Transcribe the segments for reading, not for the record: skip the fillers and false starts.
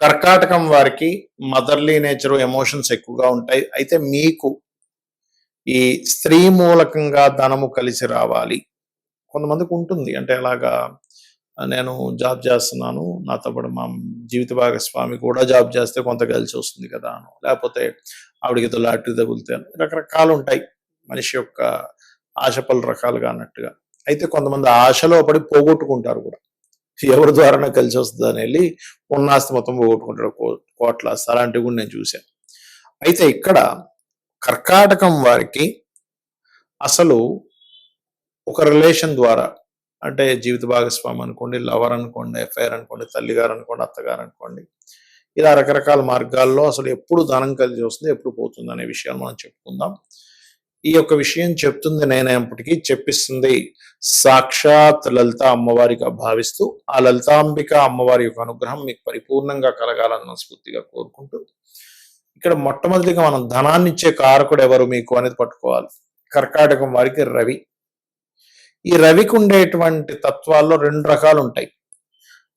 కర్కాటకం వారికి motherly nature, emotions ఎక్కువగా ఉంటాయి. అయితే మీకు ఈ స్త్రీ మూలకంగా ధనము కలిసి రావాలి. కొంతమందికి ఉంటుంది. అంటే ఎలాగా నేను జాబ్ చేస్తున్నాను. నాతో పాటు మా జీవిత భాగస్వామి కూడా జాబ్ చేస్తే కొంత కలిసి వస్తుంది కదా! లేకపోతే ఆవిడకి ఏదో లాటరీ తగులుతే రకరకాలుంటాయి. మనిషి యొక్క ఆశ పలు రకాలుగా అన్నట్టుగా. అయితే కొంతమంది ఆశలో పడి పోగొట్టుకుంటారు కూడా. ఎవరి ద్వారానో కలిసి వస్తుందని వెళ్ళి ఉన్న ఆస్తి మొత్తం పోగొట్టుకుంటాడు. కోట్ల ఆస్తి అలాంటివి కూడా నేను చూశాను. అయితే ఇక్కడ కర్కాటకం వారికి అసలు ఒక రిలేషన్ ద్వారా, అంటే జీవిత భాగస్వామి అనుకోండి, లవర్ అనుకోండి, ఎఫ్ఐఆర్ అనుకోండి, తల్లిగారు అనుకోండి, అత్తగారు అనుకోండి, ఇలా రకరకాల మార్గాల్లో అసలు ఎప్పుడు ధనం కలిసి వస్తుంది, ఎప్పుడు పోతుంది అనే విషయాలు మనం చెప్పుకుందాం. ఈ యొక్క విషయం చెప్తుంది నేనప్పటికీ, చెప్పిస్తుంది సాక్షాత్ లలిత అమ్మవారిగా భావిస్తూ, ఆ లలితాంబిక అమ్మవారి యొక్క అనుగ్రహం మీకు పరిపూర్ణంగా కలగాలని మనస్ఫూర్తిగా కోరుకుంటూ, ఇక్కడ మొట్టమొదటిగా మనం ధనాన్ని ఇచ్చే కారకుడు ఎవరు మీకు అనేది పట్టుకోవాలి. కర్కాటకం వారికి రవి. ఈ రవికి ఉండేటువంటి తత్వాల్లో 2 రకాలు ఉంటాయి.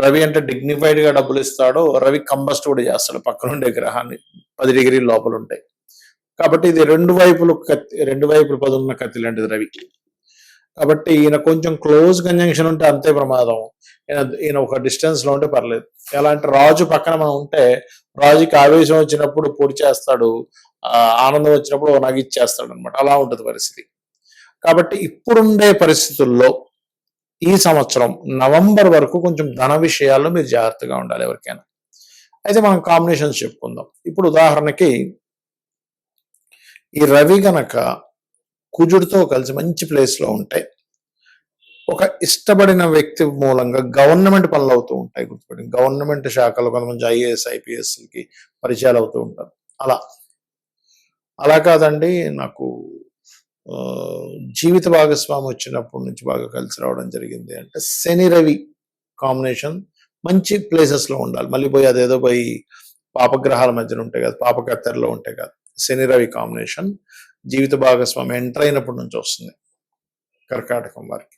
రవి అంటే డిగ్నిఫైడ్ గా డబ్బులు ఇస్తాడు, రవి కంబస్ట్ కూడా చేస్తాడు పక్కన ఉండే గ్రహాన్ని. 10 డిగ్రీల లోపల ఉంటాయి. కాబట్టి ఇది 2 వైపులు 10 ఉన్న కత్తి లాంటిది రవికి. కాబట్టి ఈయన కొంచెం క్లోజ్ కంజంక్షన్ ఉంటే అంతే ప్రమాదం. ఈయన ఒక డిస్టెన్స్ లో ఉంటే పర్లేదు. ఎలా అంటే రాజు పక్కన మనం ఉంటే రాజుకి ఆవేశం వచ్చినప్పుడు పొడి చేస్తాడు, ఆనందం వచ్చినప్పుడు నగిచ్చేస్తాడు అనమాట. అలా ఉంటుంది పరిస్థితి. కాబట్టి ఇప్పుడుండే పరిస్థితుల్లో ఈ సంవత్సరం నవంబర్ వరకు కొంచెం ధన విషయాల్లో మీరు జాగ్రత్తగా ఉండాలి ఎవరికైనా. అయితే మనం కాంబినేషన్స్ చెప్పుకుందాం. ఇప్పుడు ఉదాహరణకి ఈ రవి గనక కుజుడితో కలిసి మంచి ప్లేస్ లో ఉంటే ఒక ఇష్టపడిన వ్యక్తి మూలంగా గవర్నమెంట్ పనులు అవుతూ ఉంటాయి. గుర్తుపెట్టి, గవర్నమెంట్ శాఖలో కొంతమంది ఐఏఎస్ ఐపీఎస్కి పరిచయాలు అవుతూ ఉంటారు. అలా కాదండి, నాకు జీవిత భాగస్వామి వచ్చినప్పటి నుంచి బాగా కలిసి రావడం జరిగింది అంటే శని రవి కాంబినేషన్ మంచి ప్లేసెస్ లో ఉండాలి. మళ్ళీ పోయి అదేదో పోయి పాపగ్రహాల మధ్యన ఉంటాయి కదా, పాపకత్తెరలో ఉంటాయి కదా. శని రవి కాంబినేషన్ జీవిత భాగస్వామి ఎంటర్ అయినప్పటి నుంచి వస్తుంది కర్కాటకం వారికి.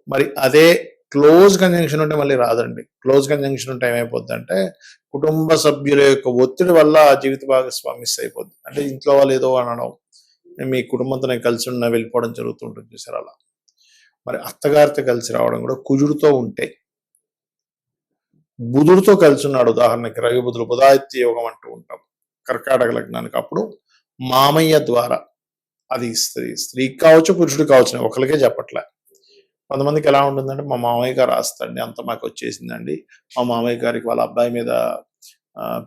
మరి అదే క్లోజ్ కంజంక్షన్ ఉంటే మళ్ళీ రాదండి. క్లోజ్ కంజంక్షన్ ఉంటే ఏమైపోద్ది అంటే కుటుంబ సభ్యుల యొక్క ఒత్తిడి వల్ల జీవిత భాగస్వామి మిస్ అయిపోద్ది. అంటే ఇంట్లో వాళ్ళు ఏదో అనడం, మీ కుటుంబంతో నేను కలిసి ఉన్న వెళ్ళిపోవడం జరుగుతుంటుంది చూసారు అలా. మరి అత్తగారితో కలిసి రావడం కూడా కుజుడితో ఉంటే, బుధుడితో కలిసి ఉన్నాడు ఉదాహరణకి రవి బుధుడు, బుధాదిత్య యోగం అంటూ ఉంటాం కర్కాటక లగ్నానికి. అప్పుడు మామయ్య ద్వారా, అది స్త్రీకి కావచ్చు పురుషుడికి కావచ్చు, ఒకరికే చెప్పట్లే. కొంతమందికి ఎలా ఉంటుందంటే మా మామయ్య గారు రాస్తాండి అంత మాకు వచ్చేసిందండి, మా మామయ్య గారికి వాళ్ళ అబ్బాయి మీద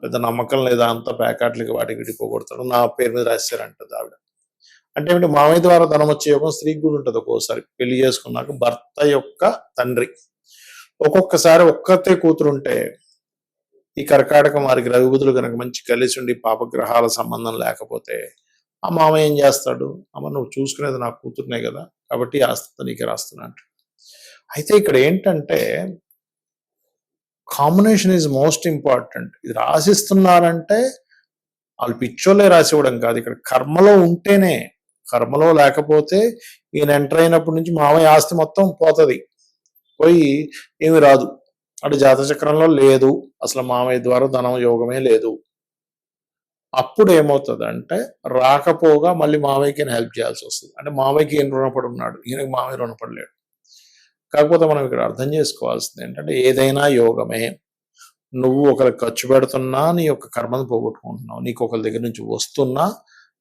పెద్ద నమ్మకం లేదా, అంత ప్యాకెట్లకి వాటికి విడిపోగొడతాడు, నా పేరు మీద రాశారంటది ఆవిడ. అంటే ఏమిటి, మామయ్య ద్వారా ధనం వచ్చే యోగం స్త్రీకి కూడా ఉంటుంది. ఒక్కోసారి పెళ్లి చేసుకున్నాక భర్త యొక్క తండ్రి, ఒక్కొక్కసారి ఒక్కతే కూతురుంటే ఈ కర్కాటకం వారికి రవి బుధులు కనుక మంచి కలిసి ఉండి పాపగ్రహాల సంబంధం లేకపోతే ఆ మామయ్య ఏం చేస్తాడు, అమ్మ నువ్వు చూసుకునేది నా కూతురునే కదా, కాబట్టి ఆస్తి నీకే రాస్తున్నట్టు. అయితే ఇక్కడ ఏంటంటే కాంబినేషన్ ఈజ్ మోస్ట్ ఇంపార్టెంట్. ఇది రాసిస్తున్నారంటే వాళ్ళు పిచ్చోళ్ళే రాసివ్వడం కాదు, ఇక్కడ కర్మలో ఉంటేనే. కర్మలో లేకపోతే ఈయన ఎంటర్ అయినప్పటి నుంచి మామయ్య ఆస్తి మొత్తం పోతుంది, పోయి ఏమి రాదు. అటు జాతచక్రంలో లేదు, అసలు మామయ్య ద్వారా ధనం యోగమే లేదు. అప్పుడు ఏమవుతుంది అంటే రాకపోగా మళ్ళీ మామయ్యకి హెల్ప్ చేయాల్సి వస్తుంది. అంటే మామయ్యకి ఈయన రుణపడి ఉన్నాడు, ఈయనకి మామయ్య రుణపడలేడు. కాకపోతే మనం ఇక్కడ అర్థం చేసుకోవాల్సింది ఏంటంటే ఏదైనా యోగమే. నువ్వు ఒకరికి ఖర్చు పెడుతున్నా నీ యొక్క కర్మను పోగొట్టుకుంటున్నావు, నీకు ఒకరి దగ్గర నుంచి వస్తున్నా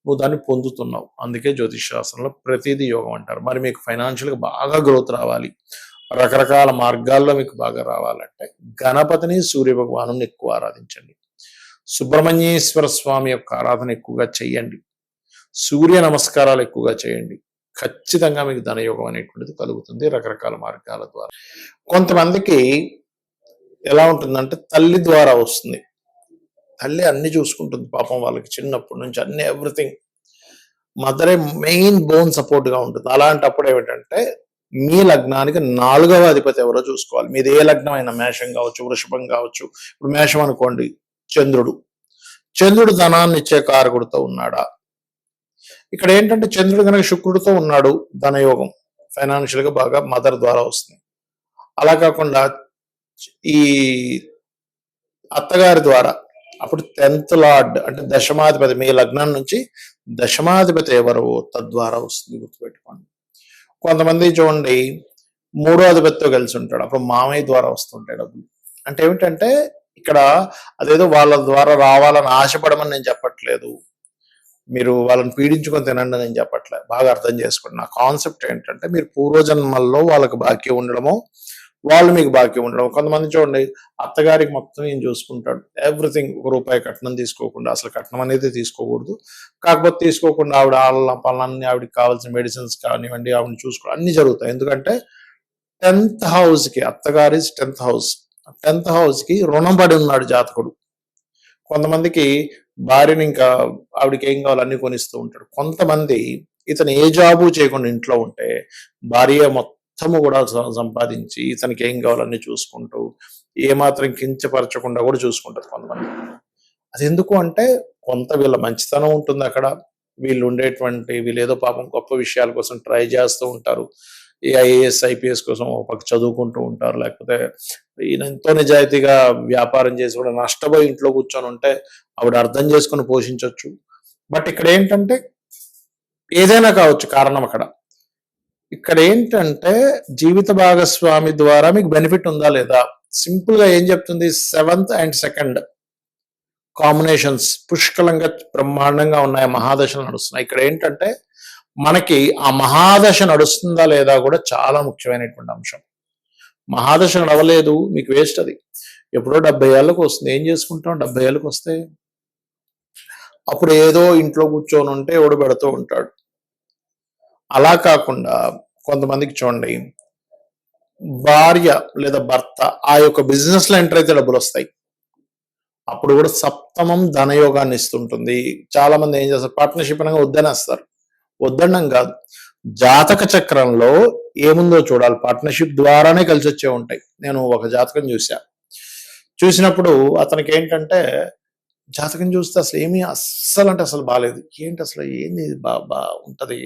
నువ్వు దాన్ని పొందుతున్నావు. అందుకే జ్యోతిష్ శాస్త్రంలో ప్రతిదీ యోగం అంటారు. మరి మీకు ఫైనాన్షియల్గా బాగా గ్రోత్ రావాలి, రకరకాల మార్గాల్లో మీకు బాగా రావాలంటే గణపతిని, సూర్య భగవాను ఎక్కువ ఆరాధించండి. సుబ్రహ్మణ్యేశ్వర స్వామి యొక్క ఆరాధన ఎక్కువగా చెయ్యండి. సూర్య నమస్కారాలు ఎక్కువగా చేయండి. ఖచ్చితంగా మీకు ధనయోగం అనేటువంటిది కలుగుతుంది రకరకాల మార్గాల ద్వారా. కొంతమందికి ఎలా ఉంటుందంటే తల్లి ద్వారా వస్తుంది. తల్లి అన్ని చూసుకుంటుంది పాపం, వాళ్ళకి చిన్నప్పటి నుంచి అన్ని ఎవ్రీథింగ్. మదరే మెయిన్ బోన్ సపోర్ట్ గా ఉంటుంది. అలాంటప్పుడు ఏమిటంటే మీ లగ్నానికి 4వ అధిపతి ఎవరో చూసుకోవాలి. మీది ఏ లగ్నం అయినా, మేషం కావచ్చు, వృషభం కావచ్చు. ఇప్పుడు మేషం అనుకోండి, చంద్రుడు ధనాన్ని ఇచ్చే కారకుడితో ఉన్నాడా? ఇక్కడ ఏంటంటే చంద్రుడు కనుక శుక్రుడితో ఉన్నాడు, ధనయోగం ఫైనాన్షియల్ గా బాగా మదర్ ద్వారా వస్తుంది. అలా కాకుండా ఈ అత్తగారి ద్వారా అప్పుడు 10th లార్డ్ అంటే దశమాధిపతి, మీ లగ్నం నుంచి దశమాధిపతి ఎవరు తద్వారా వస్తుంది, గుర్తుపెట్టుకోండి. కొంతమంది చూడండి 3వ అధిపతితో కలిసి ఉంటాడు, అప్పుడు మామయ్య ద్వారా వస్తుంటాయి డబ్బులు. అంటే ఏమిటంటే ఇక్కడ అదేదో వాళ్ళ ద్వారా రావాలని ఆశపడమని నేను చెప్పట్లేదు, మీరు వాళ్ళని పీడించుకొని తినండి అని నేను చెప్పట్లేదు, బాగా అర్థం చేసుకోండి. నా కాన్సెప్ట్ ఏంటంటే మీరు పూర్వజన్మల్లో వాళ్ళకి బాకీ ఉండడము, వాళ్ళు మీకు బాకీ ఉండడం. కొంతమంది చూడండి అత్తగారికి మొత్తం ఈయన చూసుకుంటాడు, ఎవ్రీథింగ్, ₹1 కట్నం తీసుకోకుండా, అసలు కట్నం అనేది తీసుకోకూడదు, కాకపోతే తీసుకోకుండా ఆవిడ వాళ్ళ పనులన్నీ, ఆవిడకి కావాల్సిన మెడిసిన్స్ కానివ్వండి, ఆవిడని చూసుకోవడం అన్ని జరుగుతాయి. ఎందుకంటే 10th హౌస్కి, అత్తగారి 10th హౌస్, 10th హౌస్కి రుణం పడి ఉన్నాడు జాతకుడు. కొంతమందికి భార్యని ఇంకా ఆవిడకి ఏం కావాలో అన్ని కొనిస్తూ ఉంటాడు. కొంతమంది ఇతను ఏ జాబు చేయకుండా ఇంట్లో ఉంటే భార్య మొత్తము కూడా సంపాదించి ఇతనికి ఏం కావాలన్నీ చూసుకుంటూ ఏమాత్రం కించపరచకుండా కూడా చూసుకుంటారు కొంతమంది. అది ఎందుకు అంటే కొంత వీళ్ళ మంచితనం ఉంటుంది అక్కడ, వీళ్ళు ఏదో పాపం గొప్ప విషయాల కోసం ట్రై చేస్తూ ఉంటారు, ఈ ఐఏఎస్ ఐపీఎస్ కోసం ఒక పక్క చదువుకుంటూ ఉంటారు, లేకపోతే ఈయన ఎంతో నిజాయితీగా వ్యాపారం చేసి కూడా నష్టపోయి ఇంట్లో కూర్చొని ఉంటే ఆవిడ అర్థం చేసుకుని పోషించవచ్చు. బట్ ఇక్కడ ఏంటంటే ఏదైనా కావచ్చు కారణం అక్కడ. ఇక్కడ ఏంటంటే జీవిత భాగస్వామి ద్వారా మీకు బెనిఫిట్ ఉందా లేదా, సింపుల్ గా ఏం చెప్తుంది, 7th and 2nd కాంబినేషన్స్ పుష్కలంగా బ్రహ్మాండంగా ఉన్నాయి, మహాదశలు నడుస్తున్నాయి. ఇక్కడ ఏంటంటే మనకి ఆ మహాదశ నడుస్తుందా లేదా కూడా చాలా ముఖ్యమైనటువంటి అంశం. మహాదశ నడవలేదు మీకు వేస్ట్, అది ఎప్పుడో 70 ఏళ్ళకు వస్తుంది, ఏం చేసుకుంటాం 70 ఏళ్ళకి వస్తే, అప్పుడు ఏదో ఇంట్లో కూర్చొని ఉంటే ఎవడు పెడుతూ ఉంటాడు. అలా కాకుండా కొంతమందికి చూడండి భార్య లేదా భర్త ఆ యొక్క బిజినెస్ లో ఎంటర్ అయితే డబ్బులు వస్తాయి, అప్పుడు కూడా సప్తమం ధనయోగాన్ని ఇస్తుంటుంది. చాలా మంది ఏం చేస్తారు, పార్ట్నర్షిప్ అనగా వద్దనేస్తారు, వద్దడం కాదు, జాతక చక్రంలో ఏముందో చూడాలి, పార్ట్నర్షిప్ ద్వారానే కలిసి వచ్చే ఉంటాయి. నేను ఒక జాతకం చూసినప్పుడు అతనికి ఏంటంటే జాతకం చూస్తే అసలు ఏమీ అస్సలు అంటే అసలు బాగాలేదు, ఏంటి అసలు ఏంది బా ఉంటది,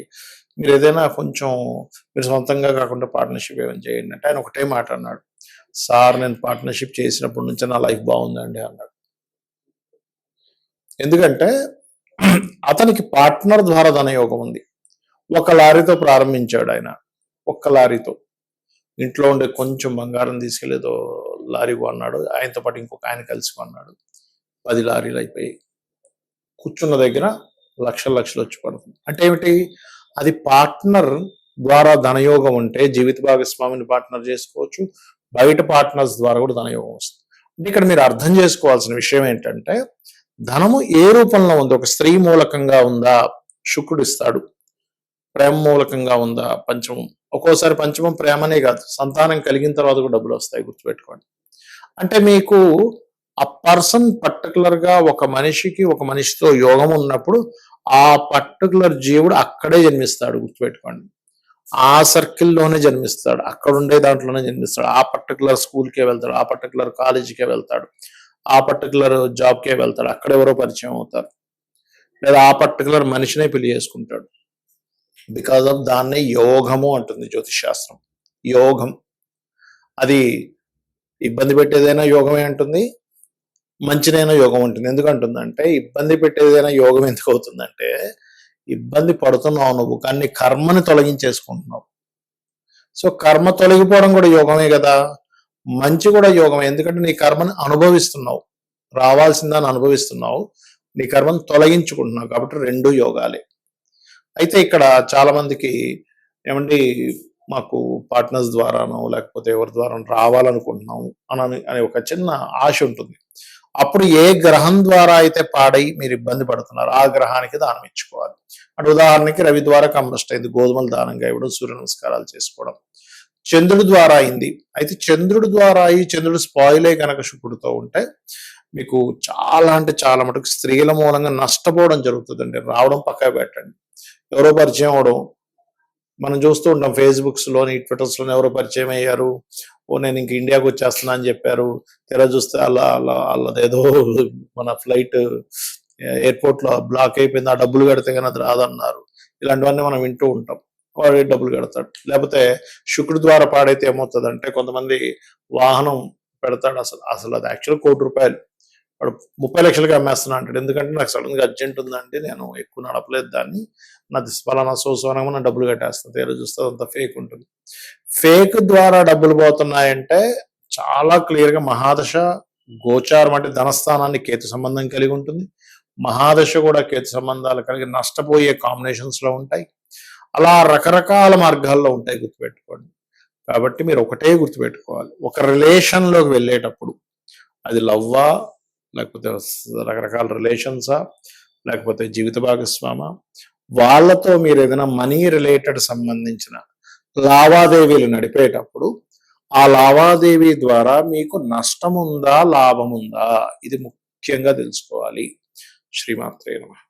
మీరు ఏదైనా కొంచెం మీరు సొంతంగా కాకుండా పార్ట్నర్షిప్ ఏమైనా చేయండి అంటే ఆయన ఒకటే మాట అన్నాడు, సార్ నేను పార్ట్నర్షిప్ చేసినప్పటి నుంచి నా లైఫ్ బాగుందండి అన్నాడు. ఎందుకంటే అతనికి పార్ట్నర్ ద్వారా ధనయోగం ఉంది. ఒక లారీతో ప్రారంభించాడు ఆయన, ఒక్క లారీతో ఇంట్లో ఉండే కొంచెం బంగారం తీసుకెళ్ళేదో లారీ కొన్నాడు, ఆయనతో పాటు ఇంకొక ఆయన కలిసి కొన్నాడు, 10 లారీలు అయిపోయాయి, కూర్చున్న దగ్గర లక్షలు వచ్చి పడుతుంది. అంటే ఏమిటి, అది పార్ట్నర్ ద్వారా ధనయోగం ఉంటే జీవిత భాగస్వామిని పార్ట్నర్ చేసుకోవచ్చు, బయట పార్ట్నర్స్ ద్వారా కూడా ధనయోగం వస్తుంది. అంటే ఇక్కడ మీరు అర్థం చేసుకోవాల్సిన విషయం ఏంటంటే ధనము ఏ రూపంలో ఉంది, ఒక స్త్రీ మూలకంగా ఉందా శుక్రుడు ఇస్తాడు, ప్రేమ మూలకంగా ఉందా పంచమం, ఒక్కోసారి పంచమం ప్రేమనే కాదు సంతానం కలిగిన తర్వాత కూడా డబ్బులు వస్తాయి, గుర్తుపెట్టుకోండి. అంటే మీకు ఆ పర్సన్ పర్టికులర్ గా ఒక మనిషితో యోగం ఉన్నప్పుడు ఆ పర్టికులర్ జీవుడు అక్కడే జన్మిస్తాడు, గుర్తుపెట్టుకోండి. ఆ సర్కిల్లోనే జన్మిస్తాడు, అక్కడ ఉండే దాంట్లోనే జన్మిస్తాడు, ఆ పర్టికులర్ స్కూల్కే వెళ్తాడు, ఆ పర్టికులర్ కాలేజీకే వెళ్తాడు, ఆ పర్టికులర్ జాబ్కే వెళ్తాడు, అక్కడ ఎవరో పరిచయం అవుతారు, లేదా ఆ పర్టికులర్ మనిషినే పెళ్లి చేసుకుంటాడు. బికాజ్ ఆఫ్ దాన్నే యోగము అంటుంది జ్యోతిష్ శాస్త్రం. యోగం అది ఇబ్బంది పెట్టేదైనా యోగమే అంటుంది, మంచిదైనా యోగం ఉంటుంది. ఎందుకంటుందంటే ఇబ్బంది పెట్టేదైనా యోగం ఎందుకు అవుతుందంటే ఇబ్బంది పడుతున్నావు నువ్వు, కానీ కర్మని తొలగించేసుకుంటున్నావు. సో కర్మ తొలగిపోవడం కూడా యోగమే కదా, మంచి కూడా యోగమే, ఎందుకంటే నీ కర్మని అనుభవిస్తున్నావు, రావాల్సిందని అనుభవిస్తున్నావు, నీ కర్మను తొలగించుకుంటున్నావు, కాబట్టి 2 యోగాలే. అయితే ఇక్కడ చాలా మందికి ఏమండి మాకు పార్ట్నర్స్ ద్వారానో లేకపోతే ఎవరి ద్వారా రావాలనుకుంటున్నాము అనే ఒక చిన్న ఆశ ఉంటుంది. అప్పుడు ఏ గ్రహం ద్వారా అయితే పాడై మీరు ఇబ్బంది పడుతున్నారు ఆ గ్రహానికి దానం ఇచ్చుకోవాలి. అంటే ఉదాహరణకి రవి ద్వారా కంబస్ట్ అయింది, గోధుమలు దానంగా ఇవ్వడం, సూర్య నమస్కారాలు చేసుకోవడం. చంద్రుడి ద్వారా అయింది, అయితే చంద్రుడి ద్వారా చంద్రుడు స్పాయిలే కనుక శుక్రుడితో ఉంటే మీకు చాలా అంటే చాలా మటుకు స్త్రీల మూలంగా నష్టపోవడం జరుగుతుందండి. రావడం పక్కా పెట్టండి, ఎవరో పరిచయం అవడం మనం చూస్తూ ఉంటాం, ఫేస్బుక్స్ లోని ట్విట్టర్స్ లోని ఎవరో పరిచయం అయ్యారు, నేను ఇంక ఇండియాకి వచ్చేస్తున్నా అని చెప్పారు, తెర చూస్తే వాళ్ళదేదో మన ఫ్లైట్ ఎయిర్పోర్ట్ లో బ్లాక్ అయిపోయింది, ఆ డబ్బులు కడితే కానీ అది రాదన్నారు. ఇలాంటివన్నీ మనం వింటూ ఉంటాం, వాడు డబ్బులు కడతాడు. లేకపోతే శుక్రుడి ద్వారా పాడైతే ఏమవుతుంది అంటే కొంతమంది వాహనం పెడతాడు, అసలు అది యాక్చువల్ ₹1,00,00,000, వాడు 30 లక్షలకి అమ్మేస్తున్నా అంటాడు. ఎందుకంటే నాకు సడన్ గా అర్జెంట్ ఉందండి, నేను ఎక్కువ నడపలేదు దాన్ని, నాది ఫలానా సోసోనగా నా డబ్బులు కట్టేస్తుంది. తీరా చూస్తే అంత ఫేక్ ఉంటుంది. ఫేక్ ద్వారా డబ్బులు పోతున్నాయంటే చాలా క్లియర్ గా మహాదశ గోచారం అంటే ధనస్థానాన్ని కేతు సంబంధం కలిగి ఉంటుంది. మహాదశ కూడా కేతు సంబంధాలు కలిగి నష్టపోయే కాంబినేషన్స్ లో ఉంటాయి. అలా రకరకాల మార్గాల్లో ఉంటాయి, గుర్తుపెట్టుకోండి. కాబట్టి మీరు ఒకటే గుర్తుపెట్టుకోవాలి, ఒక రిలేషన్లోకి వెళ్ళేటప్పుడు అది లవ్వా, లేకపోతే రకరకాల రిలేషన్సా, లేకపోతే జీవిత భాగస్వామా, వాళ్ళతో మీరు ఏదైనా మనీ రిలేటెడ్ సంబంధించిన లావాదేవీలు నడిపేటప్పుడు ఆ లావాదేవీ ద్వారా మీకు నష్టం ఉందా లాభం ఉందా, ఇది ముఖ్యంగా తెలుసుకోవాలి. శ్రీమాత్రే నమః.